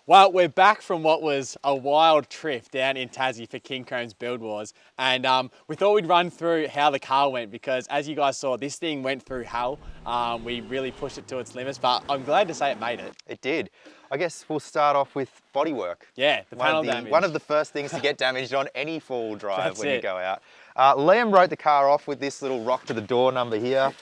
Well, we're back from what was a wild trip down in Tassie for King Chrome's Build Wars. And we thought we'd run through how the car went because as you guys saw, this thing went through hell. We really pushed it to its limits, but I'm glad to say it made it. It did. I guess we'll start off with bodywork. Yeah, the panel damage. One of the first things to get damaged on any four-wheel drive when it. you go out. Liam wrote the car off with this little rock to the door number here.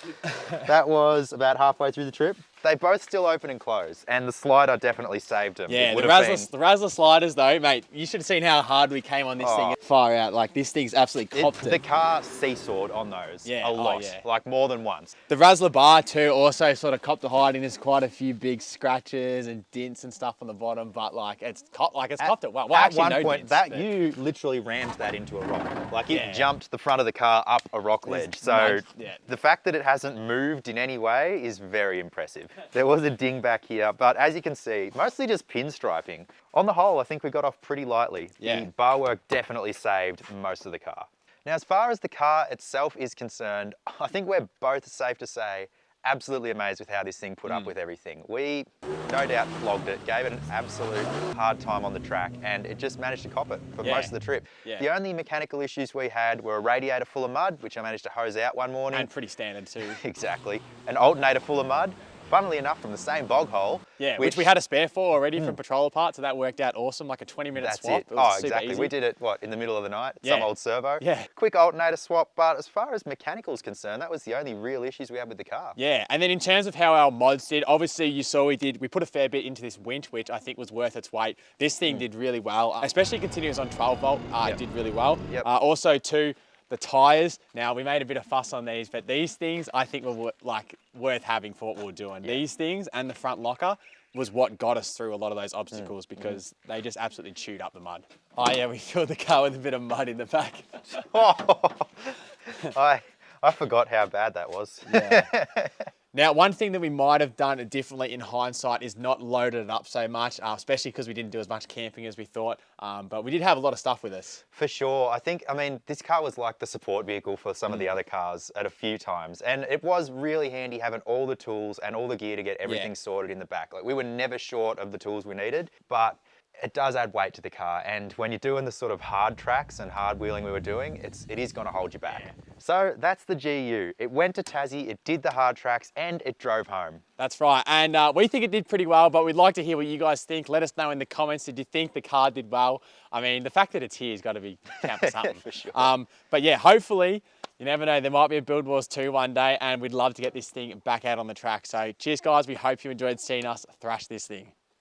That was about halfway through the trip. They both still open and close, and the slider definitely saved them. Yeah, the Razzler sliders though, mate, you should have seen how hard we came on this thing. Far out, like this thing's absolutely copped it. The car seesawed on those a lot, like more than once. The Razzler bar too also sort of copped the hiding. There's quite a few big scratches and dents and stuff on the bottom, but like it's copped it well. Well, at one point, you literally rammed that into a rock. Like it jumped the front of the car up a rock ledge. So the fact that it hasn't moved in any way is very impressive. There was a ding back here, but as you can see, mostly just pinstriping. On the whole, I think we got off pretty lightly. The bar work definitely saved most of the car. Now, as far as the car itself is concerned, I think we're both safe to say absolutely amazed with how this thing put up with everything. We, no doubt, flogged it, gave it an absolute hard time on the track, and it just managed to cop it for most of the trip. The only mechanical issues we had were a radiator full of mud, which I managed to hose out one morning. And pretty standard too. Exactly. An alternator full of mud. Funnily enough, from the same bog hole. Yeah, which we had a spare for already from Patrol Apart, so that worked out awesome, like a 20-minute swap. It was exactly. Easy. We did it, in the middle of the night? Some old servo? Yeah. Quick alternator swap, but as far as mechanical's concerned, that was the only real issues we had with the car. Yeah, and then in terms of how our mods did, obviously you saw we put a fair bit into this winch, which I think was worth its weight. This thing did really well, especially considering it was on 12 volt, it did really well. Also too, the tyres, now we made a bit of fuss on these, but these things I think were like worth having for what we were doing. These things and the front locker was what got us through a lot of those obstacles because they just absolutely chewed up the mud. Oh yeah, we filled the car with a bit of mud in the back. I forgot how bad that was. Now, one thing that we might have done differently in hindsight is not loaded it up so much, especially because we didn't do as much camping as we thought. But we did have a lot of stuff with us. For sure. I mean, this car was like the support vehicle for some of the other cars at a few times. And it was really handy having all the tools and all the gear to get everything sorted in the back. Like we were never short of the tools we needed, but it does add weight to the car, and when you're doing the sort of hard tracks and hard wheeling we were doing, it is going to hold you back. So that's the GU. It went to Tassie, it did the hard tracks, and it drove home. That's right, and we think it did pretty well, but we'd like to hear what you guys think. Let us know in the comments, did you think the car did well? I mean, the fact that it's here has got to be count for something. For sure. But yeah, hopefully, you never know, there might be a Build Wars 2 one day, and we'd love to get this thing back out on the track. So cheers guys, we hope you enjoyed seeing us thrash this thing.